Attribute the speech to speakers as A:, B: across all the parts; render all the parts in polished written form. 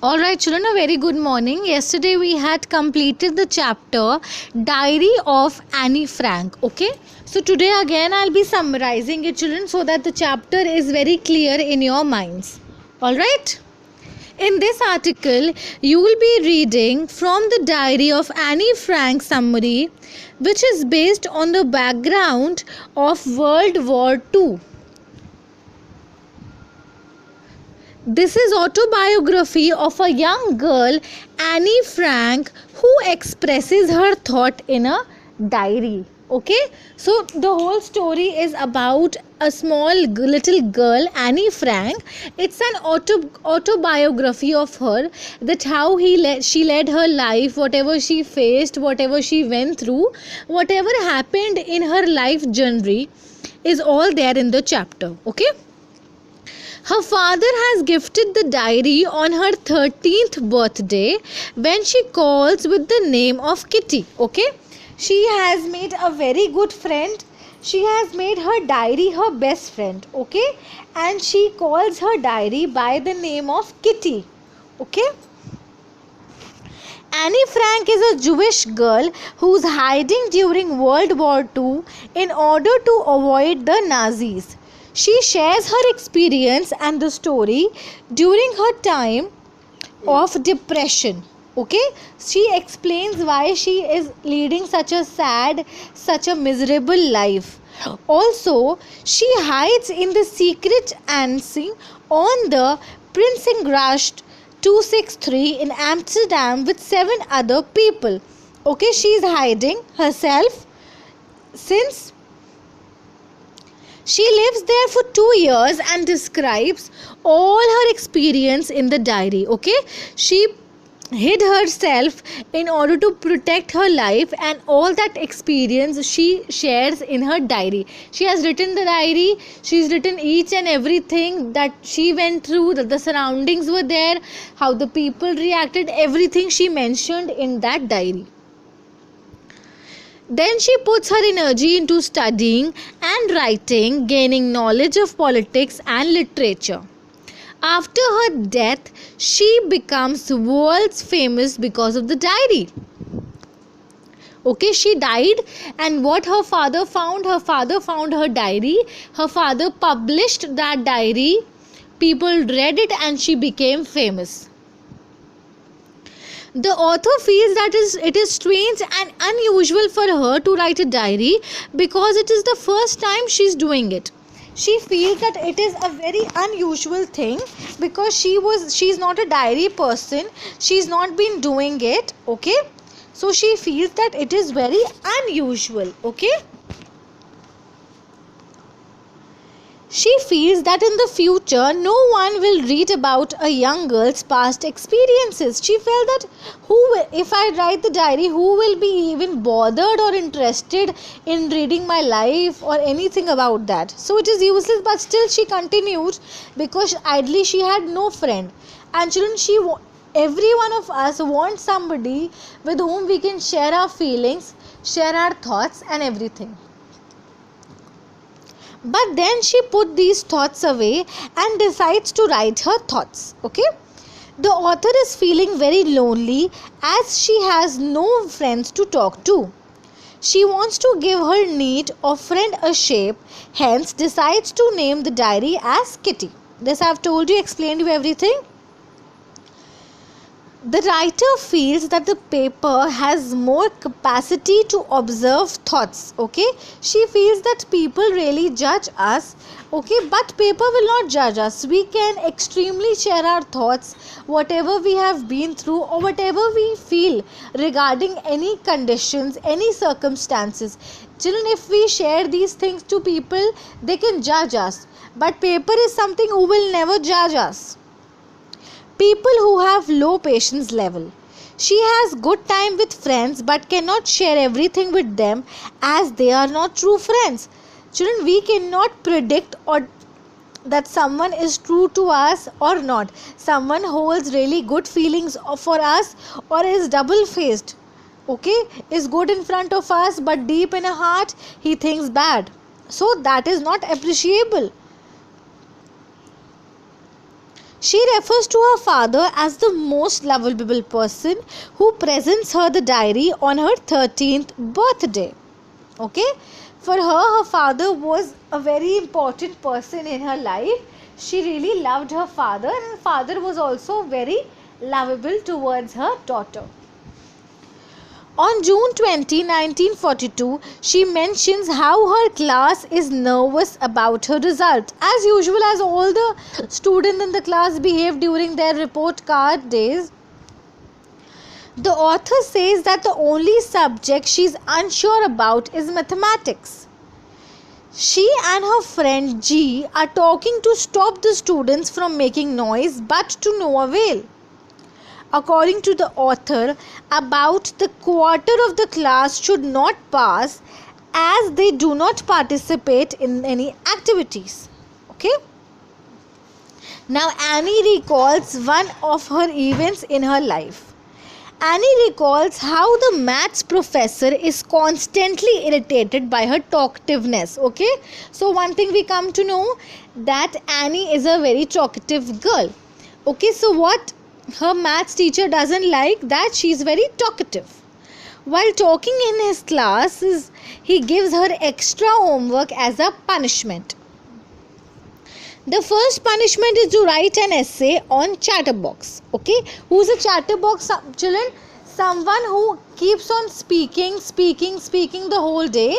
A: Alright, children, a very good morning. Yesterday we had completed the chapter Diary of Annie Frank. Okay, so today again I'll be summarizing it, children, so that the chapter is very clear in your minds. Alright, in this article you will be reading from the Diary of Annie Frank summary, which is based on the background of World War II. This is autobiography of a young girl, Annie Frank, who expresses her thought in a diary. Okay, so the whole story is about a small little girl, Annie Frank. It's an autobiography of her, that how she led her life, whatever she faced, whatever she went through, whatever happened in her life journey is all there in the chapter. Okay. Her father has gifted the diary on her 13th birthday when she calls with the name of Kitty. Okay, she has made a very good friend. She has made her diary her best friend. Okay, and she calls her diary by the name of Kitty. Okay. Annie Frank is a Jewish girl who's hiding during World War II in order to avoid the Nazis. She shares her experience and the story during her time of depression. Okay, she explains why she is leading such a sad, such a miserable life. Also, she hides in the secret annex on the Prinsengracht 263 in Amsterdam with 7 other people. Okay, she is hiding herself since she lives there for 2 years and describes all her experience in the diary. Okay, she hid herself in order to protect her life, and all that experience she shares in her diary. She has written the diary, she's written each and everything that she went through, that the surroundings were there, how the people reacted, everything she mentioned in that diary. Then she puts her energy into studying and writing, gaining knowledge of politics and literature. After her death, she becomes world famous because of the diary. Okay, she died, and what her father found her diary. Her father published that diary. People read it and she became famous. The author feels that it is strange and unusual for her to write a diary because it is the first time she's doing it. She feels that it is a very unusual thing because she's not a diary person. She's not been doing it. Okay, so she feels that it is very unusual. Okay. She feels that in the future no one will read about a young girl's past experiences. She felt that if I write the diary, who will be even bothered or interested in reading my life or anything about that? So it is useless, but still she continued because ideally she had no friend. And children, every one of us wants somebody with whom we can share our feelings, share our thoughts and everything. But then she put these thoughts away and decides to write her thoughts. Okay, the author is feeling very lonely as she has no friends to talk to. She wants to give her need of friend a shape, hence decides to name the diary as Kitty. This I have told you, explained you everything. The writer feels that the paper has more capacity to observe thoughts. Okay, she feels that people really judge us. Okay, but paper will not judge us. We can extremely share our thoughts, whatever we have been through or whatever we feel regarding any conditions, any circumstances. Children, if we share these things to people, they can judge us. But paper is something who will never judge us. People who have low patience level. She has good time with friends but cannot share everything with them as they are not true friends. Children, we cannot predict or that someone is true to us or not. Someone holds really good feelings for us or is double faced. Okay, is good in front of us but deep in a heart he thinks bad. So that is not appreciable. She refers to her father as the most lovable person who presents her the diary on her 13th birthday. Okay, for her, her father was a very important person in her life. She really loved her father, and her father was also very lovable towards her daughter. On June 20, 1942, she mentions how her class is nervous about her result. As usual, as all the students in the class behave during their report card days, the author says that the only subject she is unsure about is mathematics. She and her friend G are talking to stop the students from making noise, but to no avail. According to the author, about the quarter of the class should not pass as they do not participate in any activities. Okay. Now Annie recalls one of her events in her life. Annie recalls how the maths professor is constantly irritated by her talkativeness. Okay. So one thing we come to know that Annie is a very talkative girl. Okay. So what her maths teacher doesn't like that she is very talkative. While talking in his classes, he gives her extra homework as a punishment. The first punishment is to write an essay on chatterbox. Okay, who's a chatterbox, children? Someone who keeps on speaking the whole day,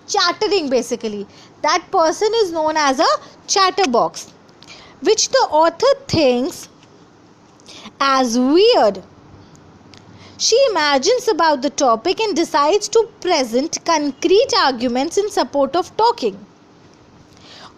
A: chattering basically. That person is known as a chatterbox, which the author thinks as weird. She imagines about the topic and decides to present concrete arguments in support of talking.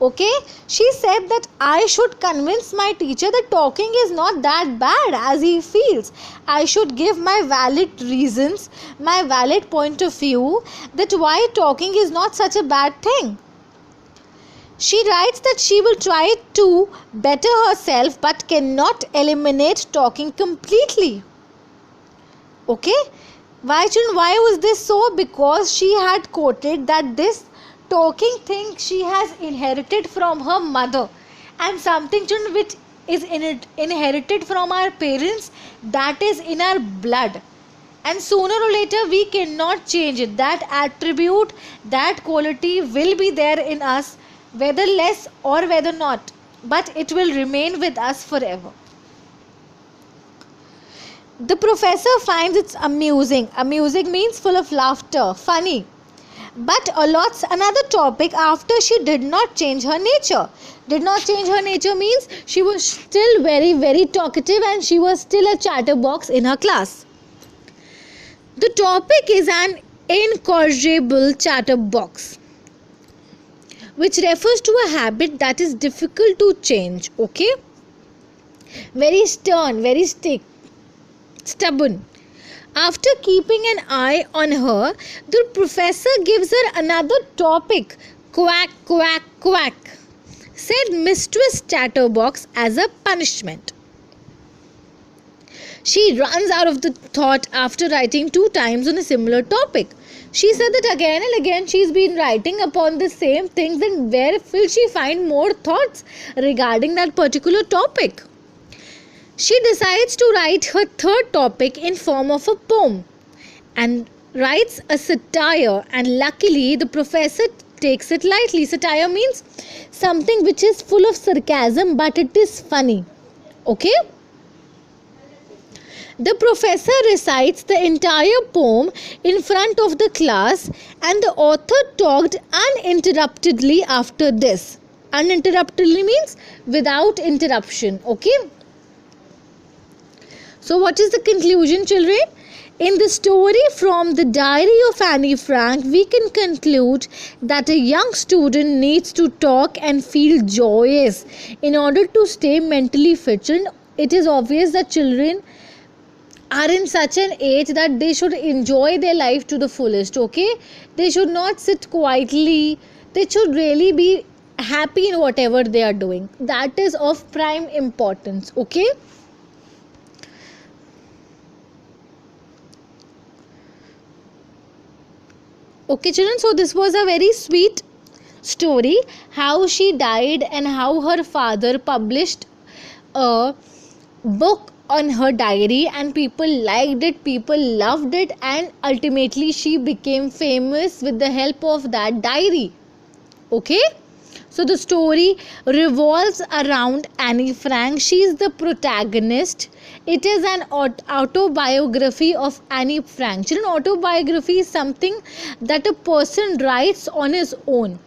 A: Okay, she said that I should convince my teacher that talking is not that bad as he feels. I should give my valid reasons, my valid point of view that why talking is not such a bad thing. She writes that she will try to better herself but cannot eliminate talking completely. Okay, why was this so? Because she had quoted that this talking thing she has inherited from her mother, and something which is inherited from our parents, that is in our blood, and sooner or later we cannot change it. That attribute, that quality will be there in us, whether less or whether not, but it will remain with us forever. The professor finds it amusing. Amusing means full of laughter, funny. But allots another topic after she did not change her nature. Did not change her nature means she was still very, very talkative and she was still a chatterbox in her class. The topic is an incorrigible chatterbox, which refers to a habit that is difficult to change. Okay, very stern, very stubborn. After keeping an eye on her, the professor gives her another topic. Quack, quack, quack, said Mistress Chatterbox as a punishment. She runs out of the thought after writing 2 times on a similar topic. She said that again and again she's been writing upon the same things, and where will she find more thoughts regarding that particular topic? She decides to write her third topic in form of a poem and writes a satire, and luckily the professor takes it lightly. Satire means something which is full of sarcasm but it is funny. Okay? The professor recites the entire poem in front of the class and the author talked uninterruptedly after this. Uninterruptedly means without interruption. Okay? So what is the conclusion, children? In the story from the diary of Annie Frank, we can conclude that a young student needs to talk and feel joyous in order to stay mentally fit. And it is obvious that children are in such an age that they should enjoy their life to the fullest. Okay, they should not sit quietly. They should really be happy in whatever they are doing. That is of prime importance. Okay. Okay, children, so this was a very sweet story, how she died and how her father published a book on her diary, and people liked it, people loved it, and ultimately she became famous with the help of that diary. Okay, so the story revolves around Annie Frank. She is the protagonist. It is an autobiography of Annie Frank. Children, autobiography is something that a person writes on his own.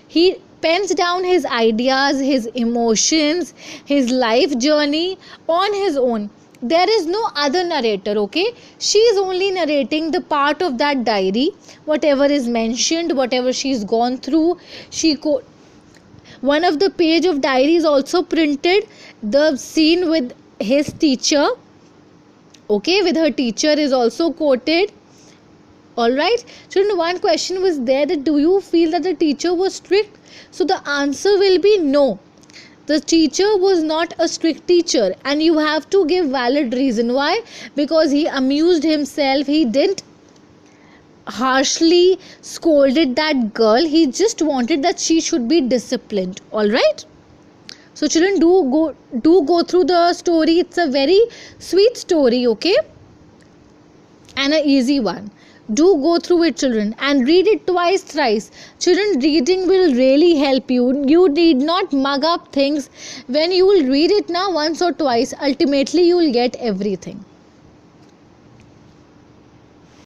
A: He pens down his ideas, his emotions, his life journey on his own. There is no other narrator, okay? She is only narrating the part of that diary, whatever is mentioned, whatever she's gone through. One of the page of diary is also printed, the scene with his teacher, okay, with her teacher is also quoted. All right, children, one question was there, that do you feel that the teacher was strict? So the answer will be no. The teacher was not a strict teacher, and you have to give valid reason. Why? Because he amused himself. He didn't harshly scolded that girl. He just wanted that she should be disciplined. All right. So children, do go through the story. It's a very sweet story, okay, and an easy one. Do go through it, children, and read it twice, thrice. Children, reading will really help you. You need not mug up things. When you will read it now once or twice, ultimately you will get everything.